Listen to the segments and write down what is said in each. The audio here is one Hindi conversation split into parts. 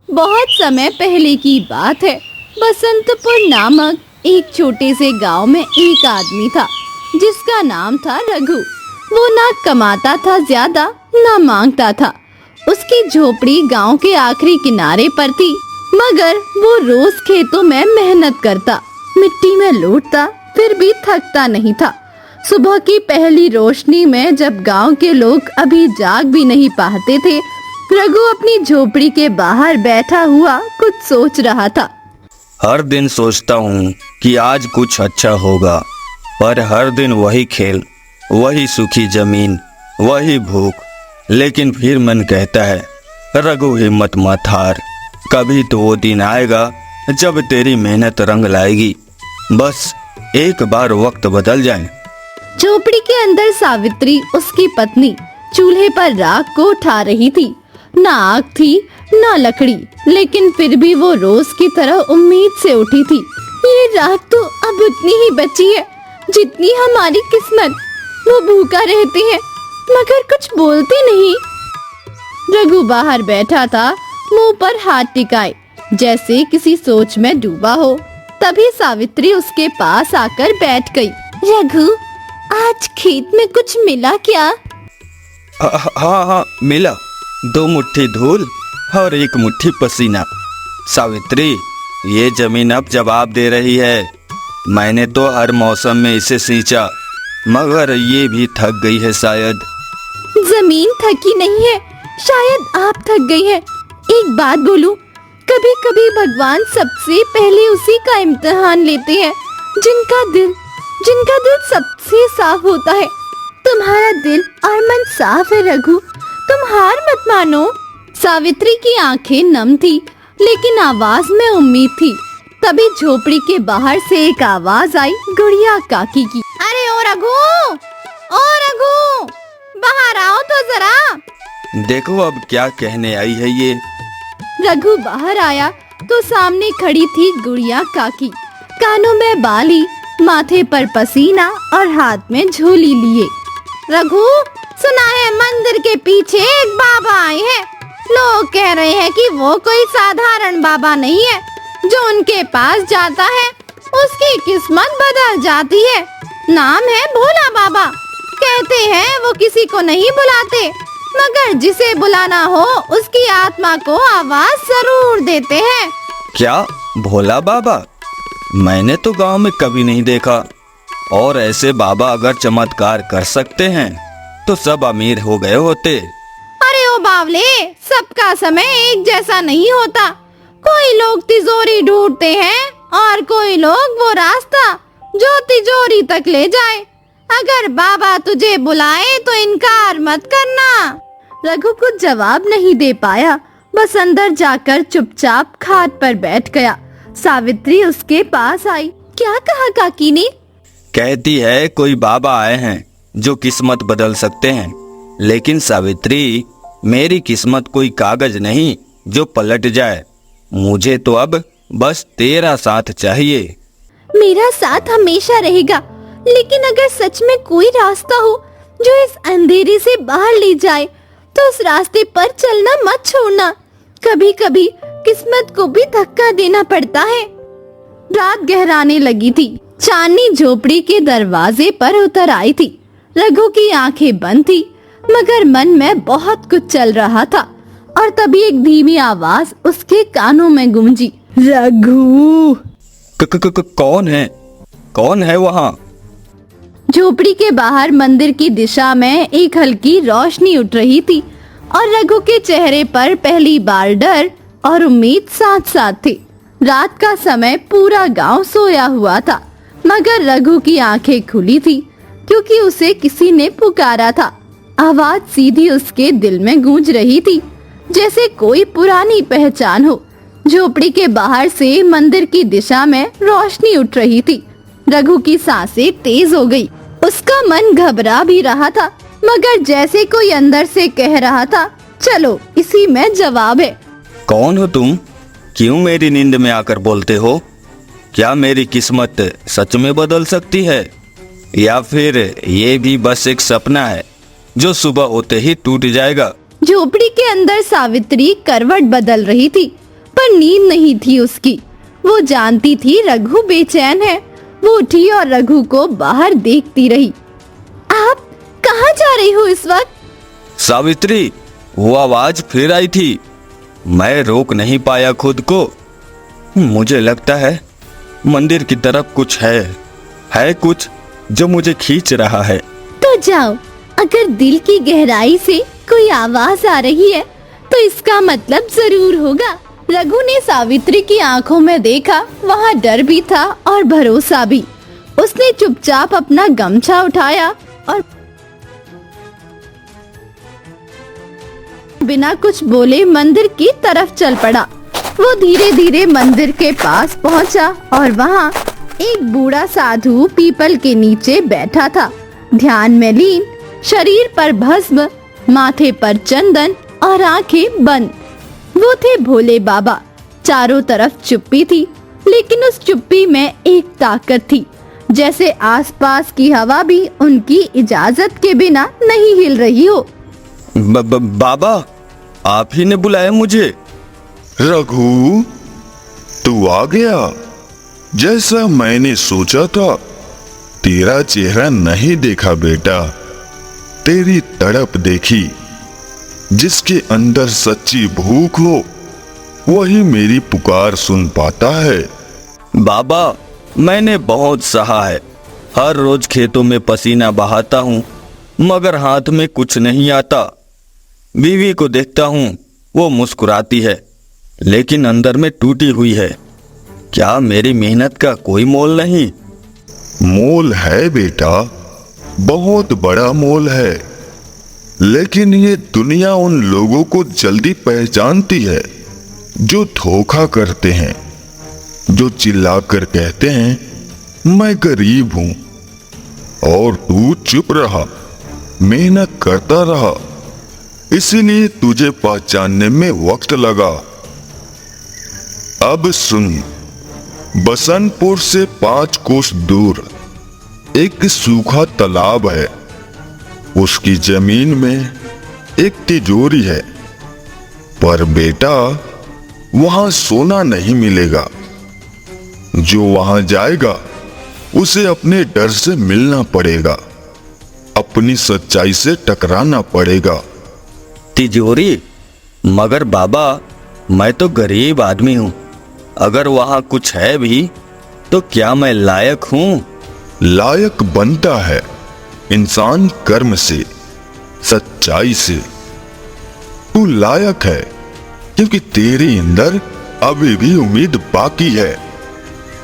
बहुत समय पहले की बात है। बसंतपुर नामक एक छोटे से गांव में एक आदमी था जिसका नाम था रघु। वो ना कमाता था ज्यादा ना मांगता था। उसकी झोपड़ी गांव के आखिरी किनारे पर थी, मगर वो रोज खेतों में मेहनत करता, मिट्टी में लौटता, फिर भी थकता नहीं था। सुबह की पहली रोशनी में जब गांव के लोग अभी जाग भी नहीं पाते थे, रघु अपनी झोपड़ी के बाहर बैठा हुआ कुछ सोच रहा था। हर दिन सोचता हूँ कि आज कुछ अच्छा होगा, पर हर दिन वही खेल, वही सूखी जमीन, वही भूख। लेकिन फिर मन कहता है, रघु हिम्मत मत हार, कभी तो वो दिन आएगा जब तेरी मेहनत रंग लाएगी। बस एक बार वक्त बदल जाए। झोपड़ी के अंदर सावित्री, उसकी पत्नी, चूल्हे पर राख को उठा रही थी। ना आग थी ना लकड़ी, लेकिन फिर भी वो रोज की तरह उम्मीद से उठी थी। ये राख तो अब उतनी ही बची है जितनी हमारी किस्मत। वो भूखा रहते हैं मगर कुछ बोलते नहीं। रघु बाहर बैठा था, मुंह पर हाथ टिकाए, जैसे किसी सोच में डूबा हो। तभी सावित्री उसके पास आकर बैठ गई। रघु, आज खेत में कुछ मिला क्या? हाँ, मिला। 2 मुट्ठी धूल और 1 मुट्ठी पसीना। सावित्री, ये जमीन अब जवाब दे रही है। मैंने तो हर मौसम में इसे सींचा, मगर ये भी थक गई है शायद। जमीन थकी नहीं है, शायद आप थक गई है। एक बात बोलूं, कभी कभी भगवान सबसे पहले उसी का इम्तिहान लेते हैं जिनका दिल सबसे साफ होता है। तुम्हारा दिल और मन साफ है रघु, तुम हार मत मानो। सावित्री की आंखें नम थी, लेकिन आवाज में उम्मीद थी। तभी झोपड़ी के बाहर से एक आवाज आई, गुड़िया काकी की। अरे ओ रघु, बाहर आओ तो जरा। देखो अब क्या कहने आई है ये। रघु बाहर आया तो सामने खड़ी थी गुड़िया काकी, कानों में बाली, माथे पर पसीना और हाथ में झोली लिए। रघु, सुना है मंदिर के पीछे एक बाबा आए हैं। लोग कह रहे हैं कि वो कोई साधारण बाबा नहीं है, जो उनके पास जाता है उसकी किस्मत बदल जाती है। नाम है भोला बाबा। कहते हैं वो किसी को नहीं बुलाते, मगर जिसे बुलाना हो उसकी आत्मा को आवाज जरूर देते हैं। क्या, भोला बाबा? मैंने तो गांव में कभी नहीं देखा। और ऐसे बाबा अगर चमत्कार कर सकते हैं तो सब अमीर हो गए होते। अरे ओ बावले, सबका समय एक जैसा नहीं होता। कोई लोग तिजोरी ढूंढते हैं और कोई लोग वो रास्ता जो तिजोरी तक ले जाए। अगर बाबा तुझे बुलाए तो इनकार मत करना। रघु कुछ जवाब नहीं दे पाया, बस अंदर जाकर चुपचाप खाट पर बैठ गया। सावित्री उसके पास आई। क्या कहा काकी ने? कहती है कोई बाबा आए हैं जो किस्मत बदल सकते हैं। लेकिन सावित्री, मेरी किस्मत कोई कागज नहीं जो पलट जाए। मुझे तो अब बस तेरा साथ चाहिए। मेरा साथ हमेशा रहेगा, लेकिन अगर सच में कोई रास्ता हो जो इस अंधेरे से बाहर ले जाए, तो उस रास्ते पर चलना मत छोड़ना। कभी कभी किस्मत को भी धक्का देना पड़ता है। रात गहराने लगी थी। चांदनी झोपड़ी के दरवाजे पर उतर आई थी। रघु की आंखें बंद थी, मगर मन में बहुत कुछ चल रहा था। और तभी एक धीमी आवाज उसके कानों में गूंजी, रघु। कौन है वहाँ? झोपड़ी के बाहर मंदिर की दिशा में एक हल्की रोशनी उठ रही थी और रघु के चेहरे पर पहली बार डर और उम्मीद साथ साथ थी। रात का समय, पूरा गांव सोया हुआ था, मगर रघु की आंखें खुली थी क्योंकि उसे किसी ने पुकारा था। आवाज सीधी उसके दिल में गूंज रही थी, जैसे कोई पुरानी पहचान हो। झोपड़ी के बाहर से मंदिर की दिशा में रोशनी उठ रही थी। रघु की सांसें तेज हो गई। उसका मन घबरा भी रहा था, मगर जैसे कोई अंदर से कह रहा था, चलो इसी में जवाब है। कौन हो तुम? क्यों मेरी नींद में आकर बोलते हो? क्या मेरी किस्मत सच में बदल सकती है, या फिर ये भी बस एक सपना है जो सुबह होते ही टूट जाएगा? झोपड़ी के अंदर सावित्री करवट बदल रही थी। पर नींद नहीं थी उसकी। वो जानती थी रघु बेचैन है। वो उठी और रघु को बाहर देखती रही। आप कहाँ जा रही हो इस वक्त? सावित्री, वो आवाज फिर आई थी। मैं रोक नहीं पाया खुद को। मुझे लगता है मंदिर की तरफ कुछ है कुछ जो मुझे खींच रहा है। तो जाओ, अगर दिल की गहराई से कोई आवाज आ रही है तो इसका मतलब जरूर होगा। रघु ने सावित्री की आंखों में देखा, वहाँ डर भी था और भरोसा भी। उसने चुपचाप अपना गमछा उठाया और बिना कुछ बोले मंदिर की तरफ चल पड़ा। वो धीरे धीरे मंदिर के पास पहुंचा और वहाँ एक बूढ़ा साधु पीपल के नीचे बैठा था, ध्यान में लीन, शरीर पर भस्म, माथे पर चंदन और आंखें बंद। वो थे भोले बाबा। चारों तरफ चुप्पी थी, लेकिन उस चुप्पी में एक ताकत थी, जैसे आसपास की हवा भी उनकी इजाजत के बिना नहीं हिल रही हो। बाबा, आप ही ने बुलाया मुझे? रघु, तू आ गया। जैसा मैंने सोचा था, तेरा चेहरा नहीं देखा बेटा, तेरी तड़प देखी। जिसके अंदर सच्ची भूख हो वही मेरी पुकार सुन पाता है। बाबा, मैंने बहुत सहा है। हर रोज खेतों में पसीना बहाता हूँ, मगर हाथ में कुछ नहीं आता। बीवी को देखता हूँ, वो मुस्कुराती है, लेकिन अंदर में टूटी हुई है। क्या मेरी मेहनत का कोई मोल नहीं? मोल है बेटा, बहुत बड़ा मोल है। लेकिन ये दुनिया उन लोगों को जल्दी पहचानती है जो धोखा करते हैं, जो चिल्लाकर कहते हैं मैं गरीब हूं, और तू चुप रहा, मेहनत करता रहा, इसीलिए तुझे पहचानने में वक्त लगा। अब सुन, बसंतपुर से 5 कोस दूर एक सूखा तालाब है। उसकी जमीन में एक तिजोरी है, पर बेटा वहां सोना नहीं मिलेगा। जो वहां जाएगा उसे अपने डर से मिलना पड़ेगा, अपनी सच्चाई से टकराना पड़ेगा। तिजोरी? मगर बाबा, मैं तो गरीब आदमी हूँ। अगर वहाँ कुछ है भी तो क्या मैं लायक हूँ? लायक बनता है इंसान कर्म से, सच्चाई से। तू लायक है क्योंकि तेरे अंदर अभी भी उम्मीद बाकी है।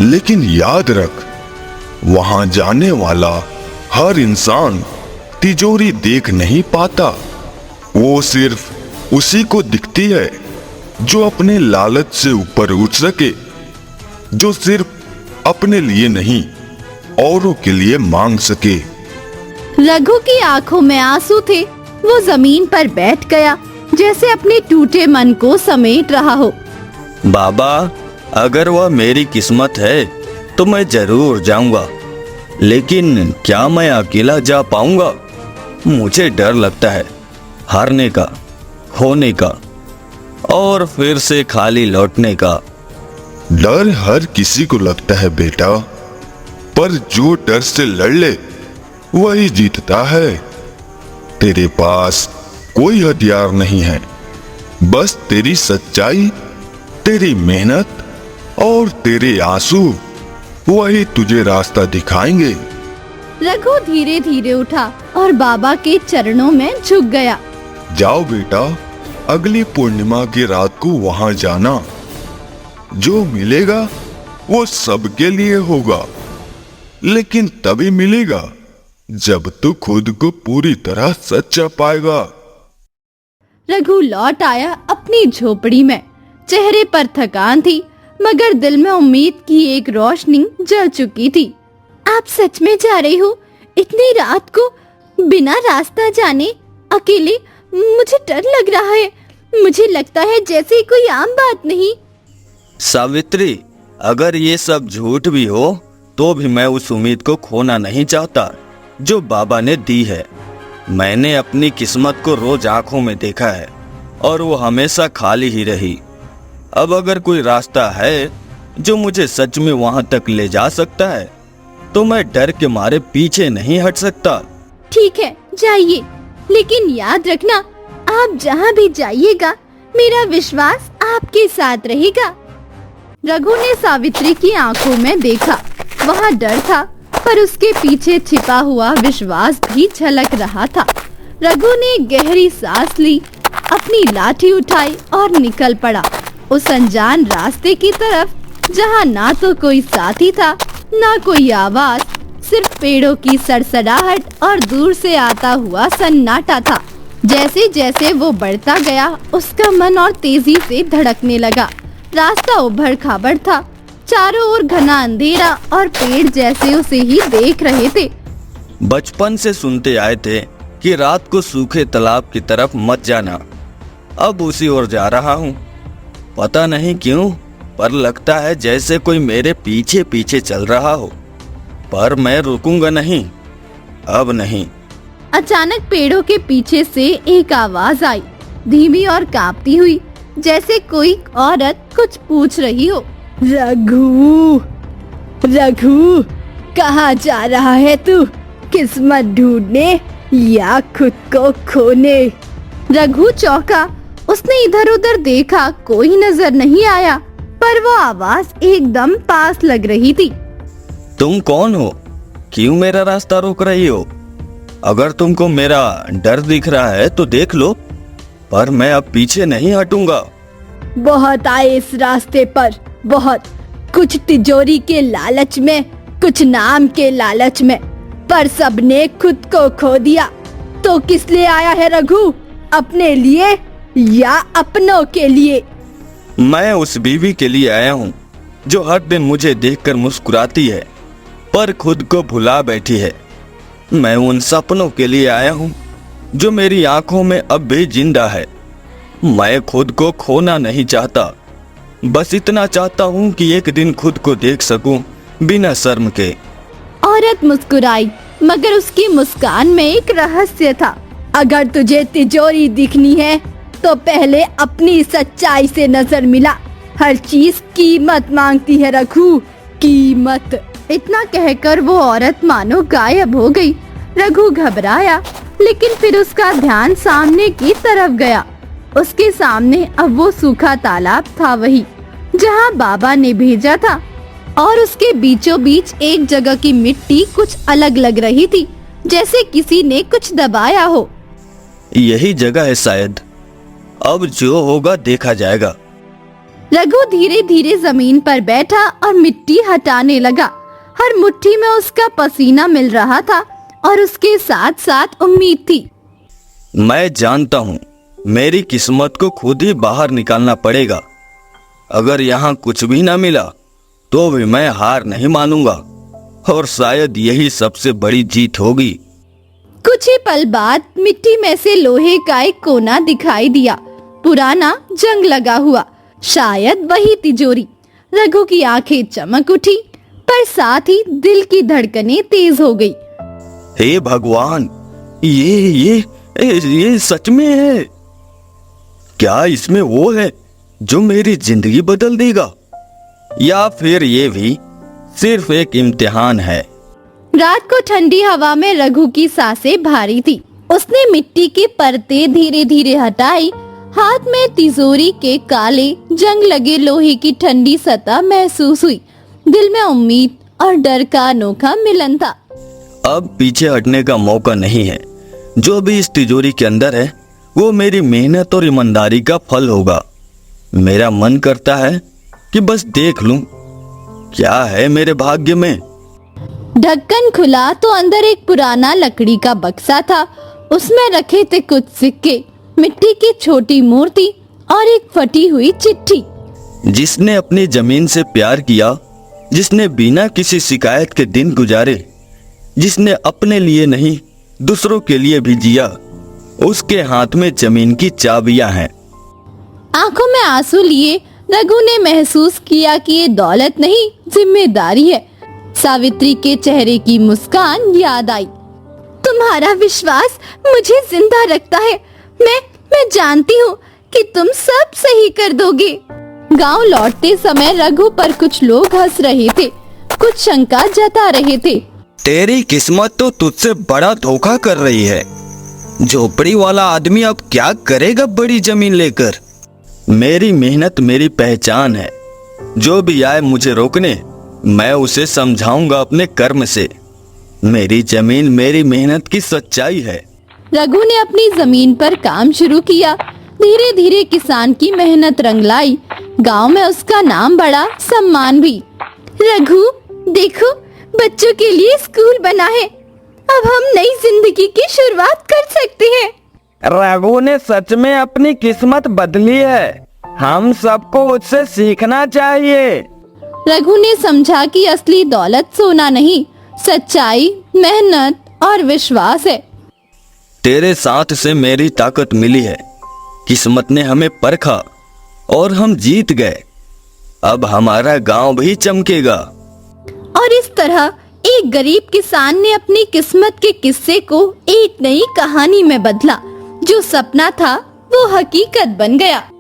लेकिन याद रख, वहां जाने वाला हर इंसान तिजोरी देख नहीं पाता। वो सिर्फ उसी को दिखती है जो अपने लालच से ऊपर उठ सके, जो सिर्फ अपने लिए नहीं औरों के लिए मांग सके। रघु की आंखों में आंसू थे। वो जमीन पर बैठ गया, जैसे अपने टूटे मन को समेट रहा हो। बाबा, अगर वह मेरी किस्मत है तो मैं जरूर जाऊंगा, लेकिन क्या मैं अकेला जा पाऊंगा? मुझे डर लगता है हारने का, खोने का और फिर से खाली लौटने का। डर हर किसी को लगता है बेटा, पर जो डर से लड़ ले वही जीतता है। तेरे पास कोई हथियार नहीं है, बस तेरी सच्चाई, तेरी मेहनत और तेरे आंसू, वही तुझे रास्ता दिखाएंगे। रघु धीरे धीरे उठा और बाबा के चरणों में झुक गया। जाओ बेटा, अगली पूर्णिमा की रात को वहां जाना। जो मिलेगा वो सबके लिए होगा, लेकिन तभी मिलेगा जब तू खुद को पूरी तरह सच्चा पाएगा। रघु लौट आया अपनी झोपड़ी में। चेहरे पर थकान थी, मगर दिल में उम्मीद की एक रोशनी जल चुकी थी। आप सच में जा रही हो? इतनी रात को, बिना रास्ता जाने, अकेले? मुझे डर लग रहा है। मुझे लगता है जैसे कोई आम बात नहीं। सावित्री, अगर ये सब झूठ भी हो तो भी मैं उस उम्मीद को खोना नहीं चाहता जो बाबा ने दी है। मैंने अपनी किस्मत को रोज आंखों में देखा है और वो हमेशा खाली ही रही। अब अगर कोई रास्ता है जो मुझे सच में वहां तक ले जा सकता है तो मैं डर के मारे पीछे नहीं हट सकता। ठीक है, जाइए, लेकिन याद रखना, आप जहाँ भी जाइएगा मेरा विश्वास आपके साथ रहेगा। रघु ने सावित्री की आंखों में देखा। वहाँ डर था, पर उसके पीछे छिपा हुआ विश्वास भी झलक रहा था। रघु ने गहरी सांस ली, अपनी लाठी उठाई और निकल पड़ा उस अनजान रास्ते की तरफ, जहाँ ना तो कोई साथी था, ना कोई आवाज, सिर्फ पेड़ों की सड़सड़ाहट और दूर से आता हुआ सन्नाटा था। जैसे जैसे वो बढ़ता गया, उसका मन और तेजी से धड़कने लगा। रास्ता उभड़ खाबड़ था, चारों ओर घना अंधेरा और पेड़ जैसे उसे ही देख रहे थे। बचपन से सुनते आए थे कि रात को सूखे तालाब की तरफ मत जाना। अब उसी ओर जा रहा हूँ। पता नहीं क्यों, पर लगता है जैसे कोई मेरे पीछे पीछे चल रहा हो, पर मैं रुकूंगा नहीं, अब नहीं। अचानक पेड़ों के पीछे से एक आवाज आई, धीमी और कांपती हुई, जैसे कोई औरत कुछ पूछ रही हो। रघु, रघु, कहाँ जा रहा है तू? किस्मत ढूंढने या खुद को खोने? रघु चौंका। उसने इधर उधर देखा, कोई नजर नहीं आया, पर वो आवाज एकदम पास लग रही थी। तुम कौन हो? क्यों मेरा रास्ता रोक रही हो? अगर तुमको मेरा डर दिख रहा है तो देख लो, पर मैं अब पीछे नहीं हटूंगा। बहुत आए इस रास्ते पर, बहुत, कुछ तिजोरी के लालच में, कुछ नाम के लालच में, पर सबने खुद को खो दिया। तो किस लिए आया है रघु? अपने लिए या अपनों के लिए? मैं उस बीवी के लिए आया हूँ जो हर दिन मुझे देखकर मुस्कुराती है, पर खुद को भुला बैठी है। मैं उन सपनों के लिए आया हूँ जो मेरी आंखों में अब भी जिंदा है। मैं खुद को खोना नहीं चाहता, बस इतना चाहता हूँ कि एक दिन खुद को देख सकूं बिना शर्म के। औरत मुस्कुराई, मगर उसकी मुस्कान में एक रहस्य था। अगर तुझे तिजोरी दिखनी है तो पहले अपनी सच्चाई से नजर मिला। हर चीज कीमत मांगती है रघु, कीमत। इतना कहकर वो औरत मानो गायब हो गई। रघु घबराया, लेकिन फिर उसका ध्यान सामने की तरफ गया। उसके सामने अब वो सूखा तालाब था, वही जहाँ बाबा ने भेजा था, और उसके बीचों बीच एक जगह की मिट्टी कुछ अलग लग रही थी, जैसे किसी ने कुछ दबाया हो। यही जगह है शायद, अब जो होगा देखा जाएगा। रघु धीरे धीरे जमीन पर बैठा और मिट्टी हटाने लगा। हर मुट्ठी में उसका पसीना मिल रहा था और उसके साथ साथ उम्मीद थी। मैं जानता हूँ मेरी किस्मत को खुद ही बाहर निकालना पड़ेगा। अगर यहाँ कुछ भी ना मिला तो भी मैं हार नहीं मानूंगा, और शायद यही सबसे बड़ी जीत होगी। कुछ ही पल बाद मिट्टी में से लोहे का एक कोना दिखाई दिया, पुराना, जंग लगा हुआ, शायद वही तिजोरी। रघु की आंखें चमक उठी, पर साथ ही दिल की धड़कनें तेज हो गई। हे भगवान, ये सच में है क्या? इसमें वो है जो मेरी जिंदगी बदल देगा, या फिर ये भी सिर्फ एक इम्तिहान है? रात को ठंडी हवा में रघु की सांसें भारी थी। उसने मिट्टी की परतें धीरे धीरे हटाई। हाथ में तिजोरी के काले, जंग लगे लोहे की ठंडी सतह महसूस हुई। दिल में उम्मीद और डर का अनोखा मिलन था। अब पीछे हटने का मौका नहीं है। जो भी इस तिजोरी के अंदर है वो मेरी मेहनत और ईमानदारी का फल होगा। मेरा मन करता है कि बस देख लूं क्या है मेरे भाग्य में। ढक्कन खुला तो अंदर एक पुराना लकड़ी का बक्सा था। उसमें रखे थे कुछ सिक्के, मिट्टी की छोटी मूर्ति और एक फटी हुई चिट्ठी। जिसने अपनी जमीन से प्यार किया, जिसने बिना किसी शिकायत के दिन गुजारे, जिसने अपने लिए नहीं दूसरों के लिए भी जिया, उसके हाथ में जमीन की चाबियां हैं। आंखों में आंसू लिए रघु ने महसूस किया कि ये दौलत नहीं, जिम्मेदारी है। सावित्री के चेहरे की मुस्कान याद आई। तुम्हारा विश्वास मुझे जिंदा रखता है। मैं जानती हूँ कि तुम सब सही कर दोगे। गांव लौटते समय रघु पर कुछ लोग हंस रहे थे, कुछ शंका जता रहे थे। तेरी किस्मत तो तुझसे बड़ा धोखा कर रही है। झोपड़ी वाला आदमी अब क्या करेगा बड़ी जमीन लेकर? मेरी मेहनत मेरी पहचान है। जो भी आए मुझे रोकने, मैं उसे समझाऊंगा अपने कर्म से। मेरी जमीन मेरी मेहनत की सच्चाई है। रघु ने अपनी जमीन पर काम शुरू किया। धीरे धीरे किसान की मेहनत रंग लाई। गांव में उसका नाम बढ़ा, सम्मान भी। रघु देखो, बच्चों के लिए स्कूल बना है। अब हम नई जिंदगी की शुरुआत कर सकते हैं। रघु ने सच में अपनी किस्मत बदली है। हम सबको उससे सीखना चाहिए। रघु ने समझा कि असली दौलत सोना नहीं, सच्चाई, मेहनत और विश्वास है। तेरे साथ से मेरी ताकत मिली है। किस्मत ने हमें परखा और हम जीत गए। अब हमारा गांव भी चमकेगा। और इस तरह एक गरीब किसान ने अपनी किस्मत के किस्से को एक नई कहानी में बदला। जो सपना था वो हकीकत बन गया।